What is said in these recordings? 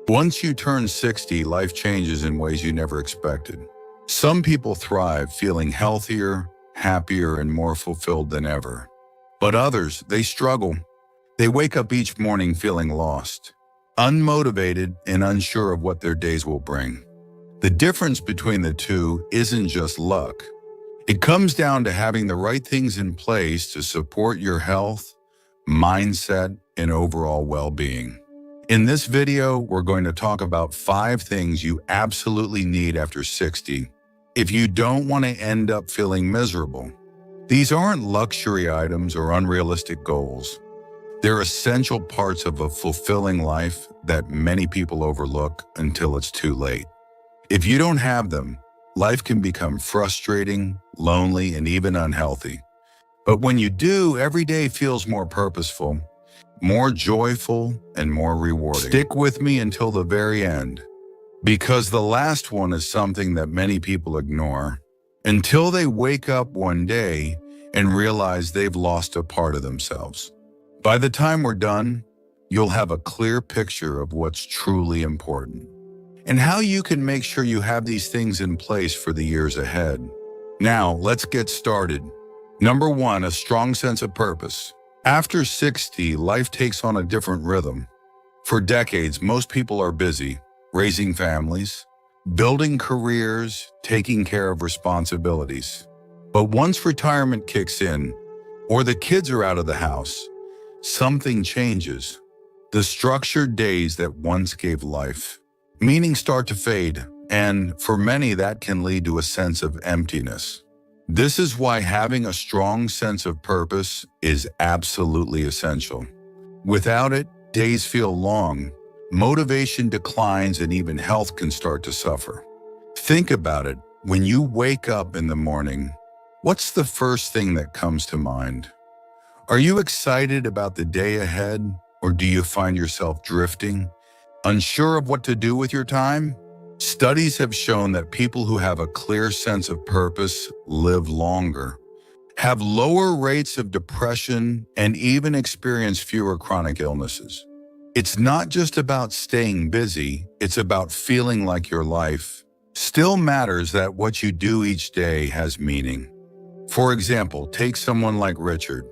Once you turn 60, life changes in ways you never expected. Some people thrive, feeling healthier, happier, and more fulfilled than ever. But others, they struggle. They wake up each morning feeling lost, unmotivated, and unsure of what their days will bring. The difference between the two isn't just luck. It comes down to having the right things in place to support your health, mindset, and overall well-being. In this video, we're going to talk about 5 things you absolutely need after 60 if you don't want to end up feeling miserable. These aren't luxury items or unrealistic goals. They're essential parts of a fulfilling life that many people overlook until it's too late. If you don't have them, life can become frustrating, lonely, and even unhealthy. But when you do, every day feels more purposeful, more joyful, and more rewarding. Stick with me until the very end, because the last one is something that many people ignore until they wake up one day and realize they've lost a part of themselves. By the time we're done, you'll have a clear picture of what's truly important and how you can make sure you have these things in place for the years ahead. Now, let's get started. Number 1, a strong sense of purpose. After 60, life takes on a different rhythm. For decades, most people are busy, raising families, building careers, taking care of responsibilities. But once retirement kicks in, or the kids are out of the house, something changes. The structured days that once gave life, meaning start to fade, and for many that can lead to a sense of emptiness. This is why having a strong sense of purpose is absolutely essential. Without it, days feel long, motivation declines, and even health can start to suffer. Think about it. When you wake up in the morning, what's the first thing that comes to mind? Are you excited about the day ahead, or do you find yourself drifting, unsure of what to do with your time? Studies have shown that people who have a clear sense of purpose live longer, have lower rates of depression, and even experience fewer chronic illnesses. It's not just about staying busy, it's about feeling like your life still matters, that what you do each day has meaning. For example, take someone like Richard.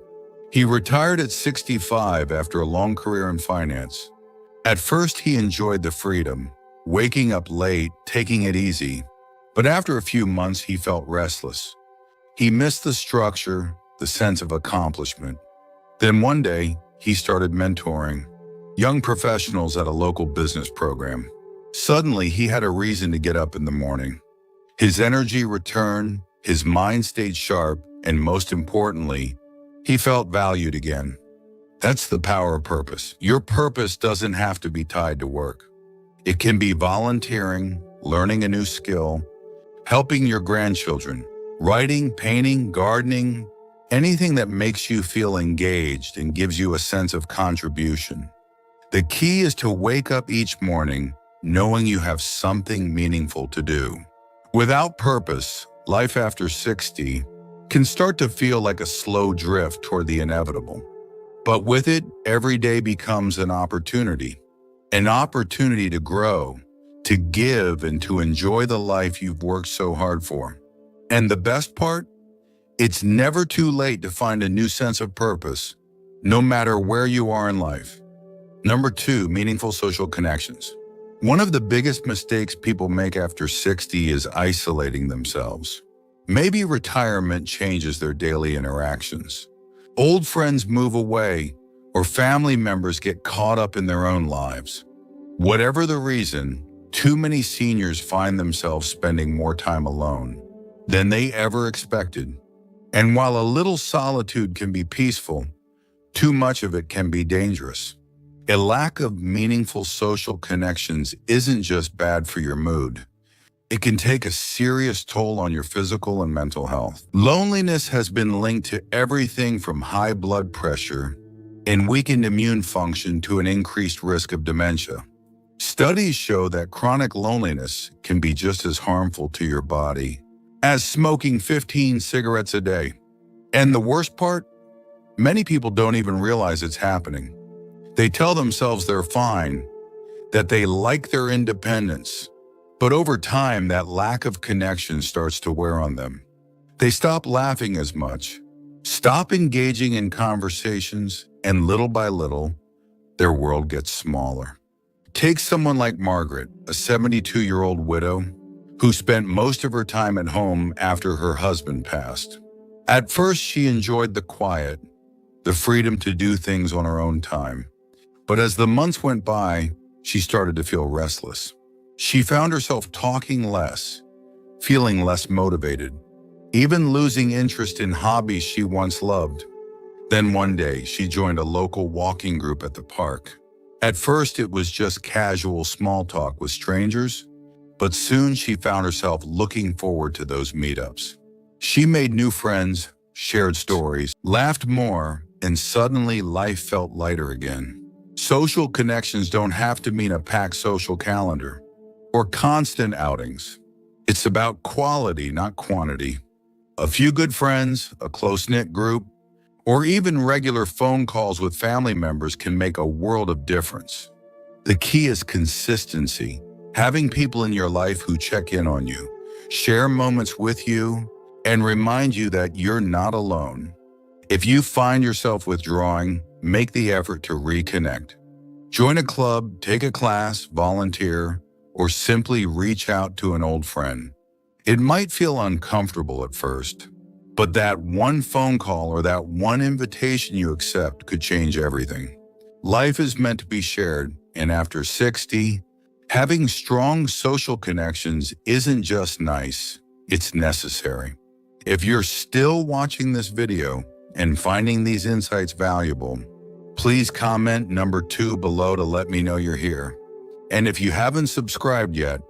He retired at 65 after a long career in finance. At first, he enjoyed the freedom, waking up late, taking it easy. But after a few months, he felt restless. He missed the structure, the sense of accomplishment. Then one day, he started mentoring young professionals at a local business program. Suddenly, he had a reason to get up in the morning. His energy returned, his mind stayed sharp, and most importantly, he felt valued again. That's the power of purpose. Your purpose doesn't have to be tied to work. It can be volunteering, learning a new skill, helping your grandchildren, writing, painting, gardening, anything that makes you feel engaged and gives you a sense of contribution. The key is to wake up each morning knowing you have something meaningful to do. Without purpose, life after 60 can start to feel like a slow drift toward the inevitable. But with it, every day becomes an opportunity to grow, to give, and to enjoy the life you've worked so hard for. And the best part? It's never too late to find a new sense of purpose, no matter where you are in life. Number 2, meaningful social connections. One of the biggest mistakes people make after 60 is isolating themselves. Maybe retirement changes their daily interactions. Old friends move away, or family members get caught up in their own lives. Whatever the reason, too many seniors find themselves spending more time alone than they ever expected. And while a little solitude can be peaceful, too much of it can be dangerous. A lack of meaningful social connections isn't just bad for your mood. It can take a serious toll on your physical and mental health. Loneliness has been linked to everything from high blood pressure and weakened immune function to an increased risk of dementia. Studies show that chronic loneliness can be just as harmful to your body as smoking 15 cigarettes a day. And the worst part? Many people don't even realize it's happening. They tell themselves they're fine. that they like their independence. But over time, that lack of connection starts to wear on them. They stop laughing as much, stop engaging in conversations, and little by little, their world gets smaller. Take someone like Margaret, a 72-year-old widow who spent most of her time at home after her husband passed. At first, she enjoyed the quiet, the freedom to do things on her own time. But as the months went by, she started to feel restless. She found herself talking less, feeling less motivated, even losing interest in hobbies she once loved. Then one day, she joined a local walking group at the park. At first, it was just casual small talk with strangers, but soon she found herself looking forward to those meetups. She made new friends, shared stories, laughed more, and suddenly life felt lighter again. Social connections don't have to mean a packed social calendar or constant outings. It's about quality, not quantity. A few good friends, a close-knit group, or even regular phone calls with family members can make a world of difference. The key is consistency, having people in your life who check in on you, share moments with you, and remind you that you're not alone. If you find yourself withdrawing, make the effort to reconnect. Join a club, take a class, volunteer, or simply reach out to an old friend. It might feel uncomfortable at first, but that one phone call or that one invitation you accept could change everything. Life is meant to be shared, and after 60, having strong social connections isn't just nice, it's necessary. If you're still watching this video and finding these insights valuable, please comment number 2 below to let me know you're here. And if you haven't subscribed yet,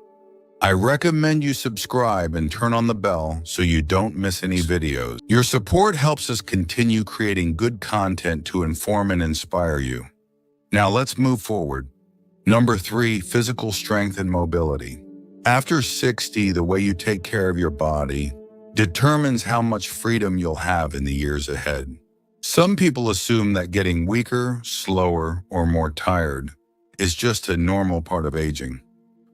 I recommend you subscribe and turn on the bell so you don't miss any videos. Your support helps us continue creating good content to inform and inspire you. Now let's move forward. Number 3, physical strength and mobility. After 60, the way you take care of your body determines how much freedom you'll have in the years ahead. Some people assume that getting weaker, slower, or more tired is just a normal part of aging.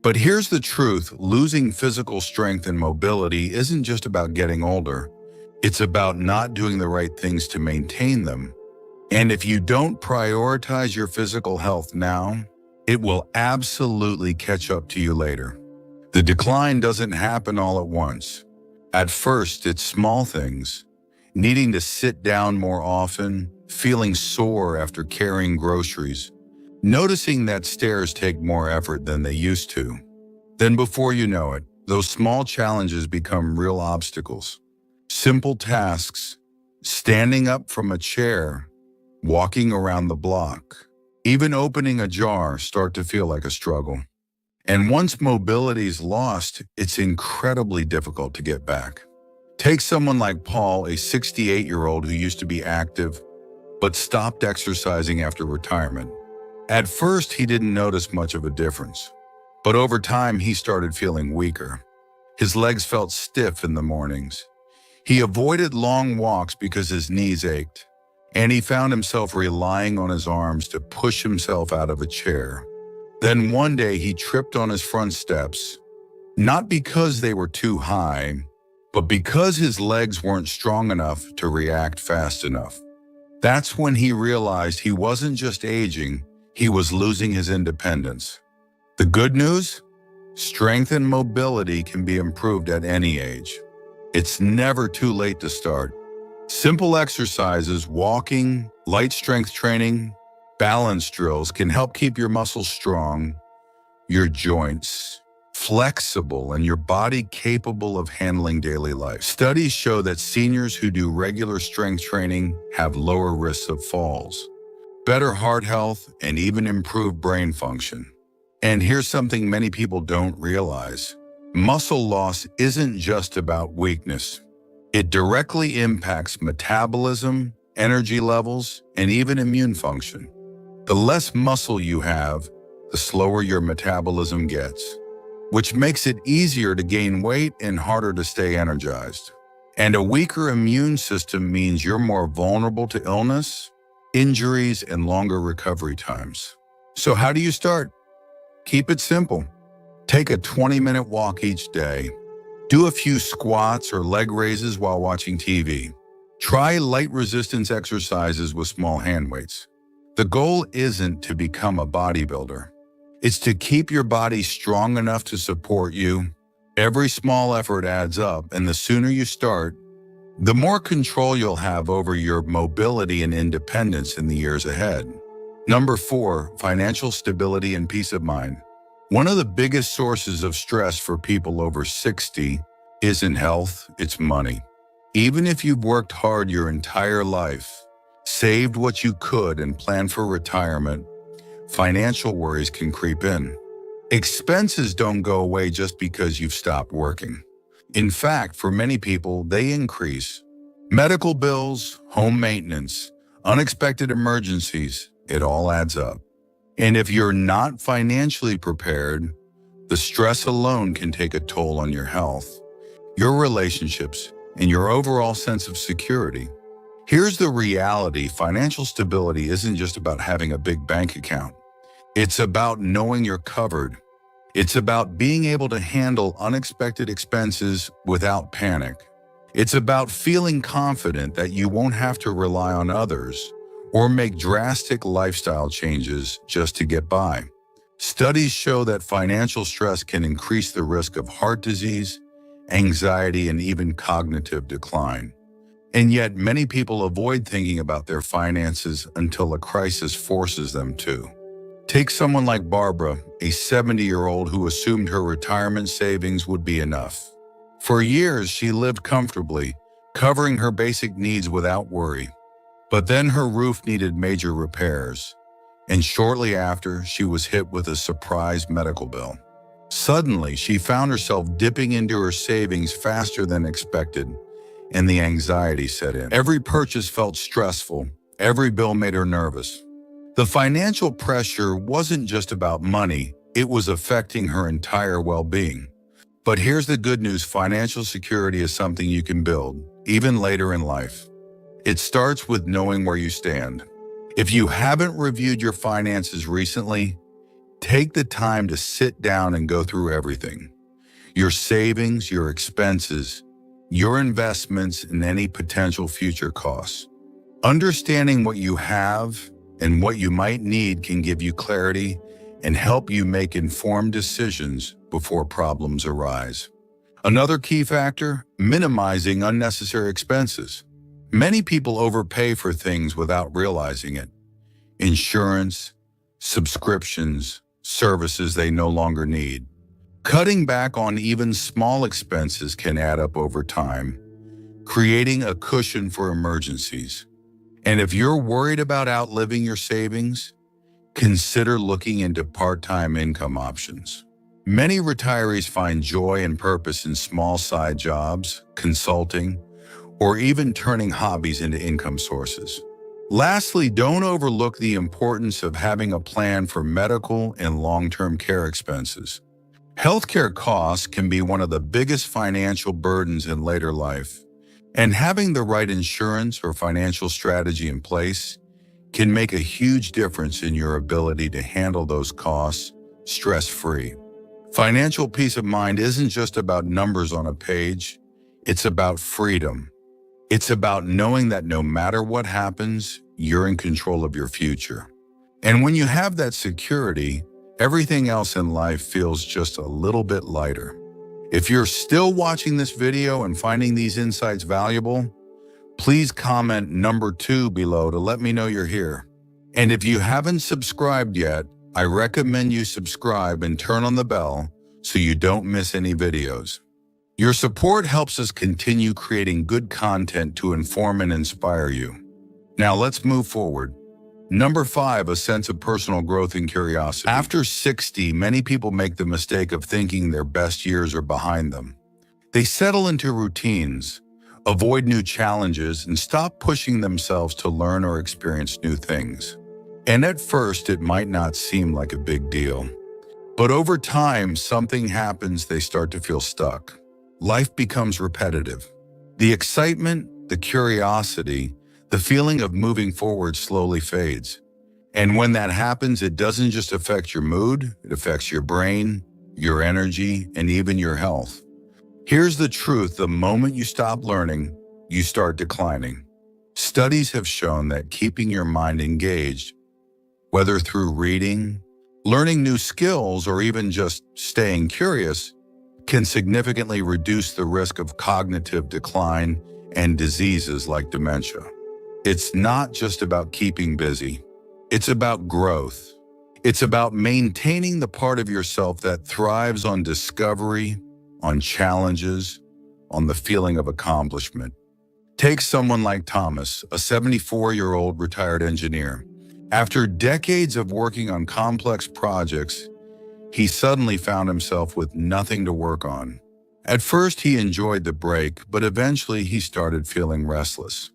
But here's the truth, losing physical strength and mobility isn't just about getting older. It's about not doing the right things to maintain them. And if you don't prioritize your physical health now, it will absolutely catch up to you later. The decline doesn't happen all at once. At first, it's small things. Needing to sit down more often, feeling sore after carrying groceries, noticing that stairs take more effort than they used to. Then before you know it, those small challenges become real obstacles. Simple tasks, standing up from a chair, walking around the block, even opening a jar start to feel like a struggle. And once mobility is lost, it's incredibly difficult to get back. Take someone like Paul, a 68-year-old who used to be active, but stopped exercising after retirement. At first, he didn't notice much of a difference, but over time, he started feeling weaker. His legs felt stiff in the mornings. He avoided long walks because his knees ached, and he found himself relying on his arms to push himself out of a chair. Then one day, he tripped on his front steps, not because they were too high, but because his legs weren't strong enough to react fast enough. That's when he realized he wasn't just aging, he was losing his independence. The good news? Strength and mobility can be improved at any age. It's never too late to start. Simple exercises, walking, light strength training, balance drills can help keep your muscles strong, your joints flexible, and your body capable of handling daily life. Studies show that seniors who do regular strength training have lower risks of falls, better heart health, and even improved brain function. And here's something many people don't realize. Muscle loss isn't just about weakness. It directly impacts metabolism, energy levels, and even immune function. The less muscle you have, the slower your metabolism gets, which makes it easier to gain weight and harder to stay energized. And a weaker immune system means you're more vulnerable to illness, injuries, and longer recovery times. So how do you start? Keep it simple. Take a 20-minute walk each day. Do a few squats or leg raises while watching TV. Try light resistance exercises with small hand weights. The goal isn't to become a bodybuilder. It's to keep your body strong enough to support you. Every small effort adds up, and the sooner you start, the more control you'll have over your mobility and independence in the years ahead. Number 4, financial stability and peace of mind. One of the biggest sources of stress for people over 60 isn't health, it's money. Even if you've worked hard your entire life, saved what you could, and planned for retirement, financial worries can creep in. Expenses don't go away just because you've stopped working. In fact, for many people, they increase. Medical bills, home maintenance, unexpected emergencies, it all adds up. And if you're not financially prepared, the stress alone can take a toll on your health, your relationships, and your overall sense of security. Here's the reality: financial stability isn't just about having a big bank account. It's about knowing you're covered. It's about being able to handle unexpected expenses without panic. It's about feeling confident that you won't have to rely on others or make drastic lifestyle changes just to get by. Studies show that financial stress can increase the risk of heart disease, anxiety, and even cognitive decline. And yet, many people avoid thinking about their finances until a crisis forces them to. Take someone like Barbara, a 70-year-old who assumed her retirement savings would be enough. For years, she lived comfortably, covering her basic needs without worry. But then her roof needed major repairs, and shortly after, she was hit with a surprise medical bill. Suddenly, she found herself dipping into her savings faster than expected, and the anxiety set in. Every purchase felt stressful. Every bill made her nervous. The financial pressure wasn't just about money, it was affecting her entire well-being. But here's the good news: financial security is something you can build, even later in life. It starts with knowing where you stand. If you haven't reviewed your finances recently, take the time to sit down and go through everything. Your savings, your expenses, your investments, and any potential future costs. Understanding what you have and what you might need can give you clarity and help you make informed decisions before problems arise. Another key factor: minimizing unnecessary expenses. Many people overpay for things without realizing it. Insurance, subscriptions, services they no longer need. Cutting back on even small expenses can add up over time, creating a cushion for emergencies. And if you're worried about outliving your savings, consider looking into part-time income options. Many retirees find joy and purpose in small side jobs, consulting, or even turning hobbies into income sources. Lastly, don't overlook the importance of having a plan for medical and long-term care expenses. Healthcare costs can be one of the biggest financial burdens in later life, and having the right insurance or financial strategy in place can make a huge difference in your ability to handle those costs stress-free. Financial peace of mind isn't just about numbers on a page, it's about freedom. It's about knowing that no matter what happens, you're in control of your future. And when you have that security, everything else in life feels just a little bit lighter. If you're still watching this video and finding these insights valuable, please comment number 2 below to let me know you're here. And if you haven't subscribed yet, I recommend you subscribe and turn on the bell so you don't miss any videos. Your support helps us continue creating good content to inform and inspire you. Now let's move forward. Number 5, a sense of personal growth and curiosity. After 60, many people make the mistake of thinking their best years are behind them. They settle into routines, avoid new challenges, and stop pushing themselves to learn or experience new things. And at first, it might not seem like a big deal. But over time, something happens. They start to feel stuck. Life becomes repetitive. The excitement, the curiosity, the feeling of moving forward slowly fades. And when that happens, it doesn't just affect your mood, it affects your brain, your energy, and even your health. Here's the truth: the moment you stop learning, you start declining. Studies have shown that keeping your mind engaged, whether through reading, learning new skills, or even just staying curious, can significantly reduce the risk of cognitive decline and diseases like dementia. It's not just about keeping busy. It's about growth. It's about maintaining the part of yourself that thrives on discovery, on challenges, on the feeling of accomplishment. Take someone like Thomas, a 74-year-old retired engineer. After decades of working on complex projects, he suddenly found himself with nothing to work on. At first, he enjoyed the break, but eventually he started feeling restless.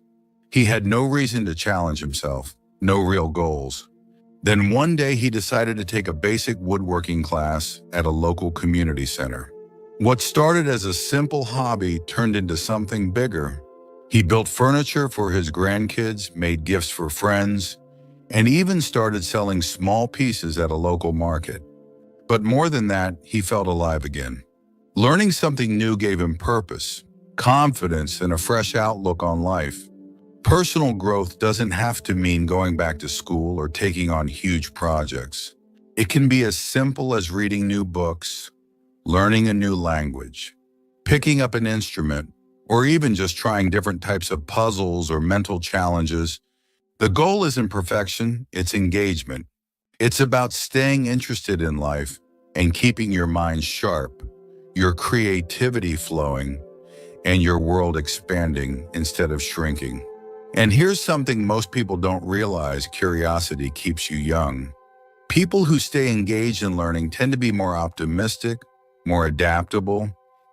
He had no reason to challenge himself, no real goals. Then one day he decided to take a basic woodworking class at a local community center. What started as a simple hobby turned into something bigger. He built furniture for his grandkids, made gifts for friends, and even started selling small pieces at a local market. But more than that, he felt alive again. Learning something new gave him purpose, confidence, and a fresh outlook on life. Personal growth doesn't have to mean going back to school or taking on huge projects. It can be as simple as reading new books, learning a new language, picking up an instrument, or even just trying different types of puzzles or mental challenges. The goal isn't perfection, it's engagement. It's about staying interested in life and keeping your mind sharp, your creativity flowing, and your world expanding instead of shrinking. And here's something most people don't realize: curiosity keeps you young. People who stay engaged in learning tend to be more optimistic, more adaptable,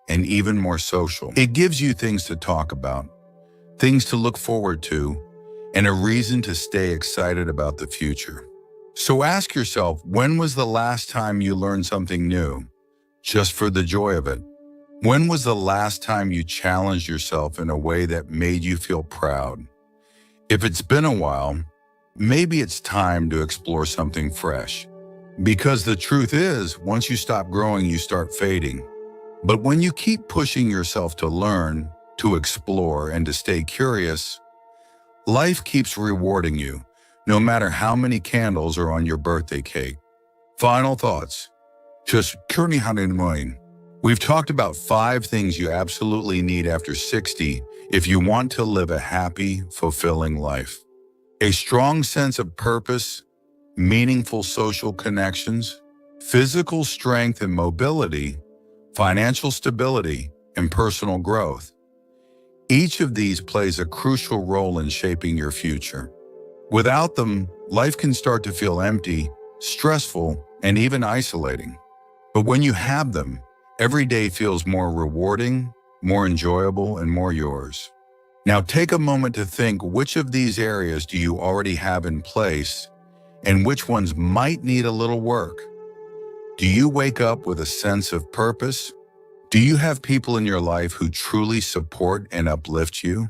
and even more social. It gives you things to talk about, things to look forward to, and a reason to stay excited about the future. So ask yourself, when was the last time you learned something new, just for the joy of it? When was the last time you challenged yourself in a way that made you feel proud? If it's been a while, maybe it's time to explore something fresh. Because the truth is, once you stop growing, you start fading. But when you keep pushing yourself to learn, to explore, and to stay curious, life keeps rewarding you, no matter how many candles are on your birthday cake. Final thoughts. Just currently mind. We've talked about 5 things you absolutely need after 60 if you want to live a happy, fulfilling life. A strong sense of purpose, meaningful social connections, physical strength and mobility, financial stability, and personal growth. Each of these plays a crucial role in shaping your future. Without them, life can start to feel empty, stressful, and even isolating. But when you have them, every day feels more rewarding, more enjoyable, and more yours. Now take a moment to think, which of these areas do you already have in place, and which ones might need a little work? Do you wake up with a sense of purpose? Do you have people in your life who truly support and uplift you?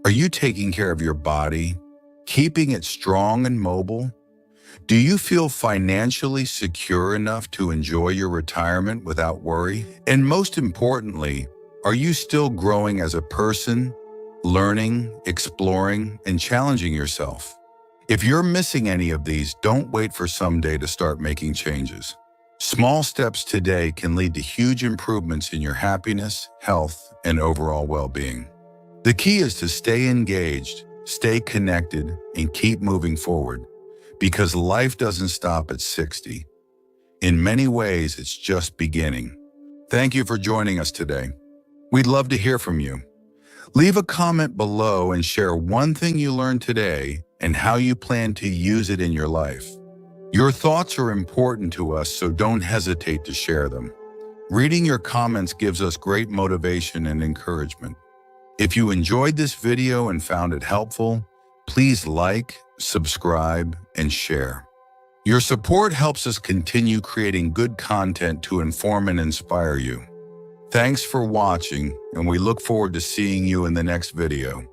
Are you taking care of your body, keeping it strong and mobile? Do you feel financially secure enough to enjoy your retirement without worry? And most importantly, are you still growing as a person, learning, exploring, and challenging yourself? If you're missing any of these, don't wait for someday to start making changes. Small steps today can lead to huge improvements in your happiness, health, and overall well-being. The key is to stay engaged, stay connected, and keep moving forward, because life doesn't stop at 60. In many ways, it's just beginning. Thank you for joining us today. We'd love to hear from you. Leave a comment below and share one thing you learned today and how you plan to use it in your life. Your thoughts are important to us, so don't hesitate to share them. Reading your comments gives us great motivation and encouragement. If you enjoyed this video and found it helpful, please like, subscribe, and share. Your support helps us continue creating good content to inform and inspire you. Thanks for watching, and we look forward to seeing you in the next video.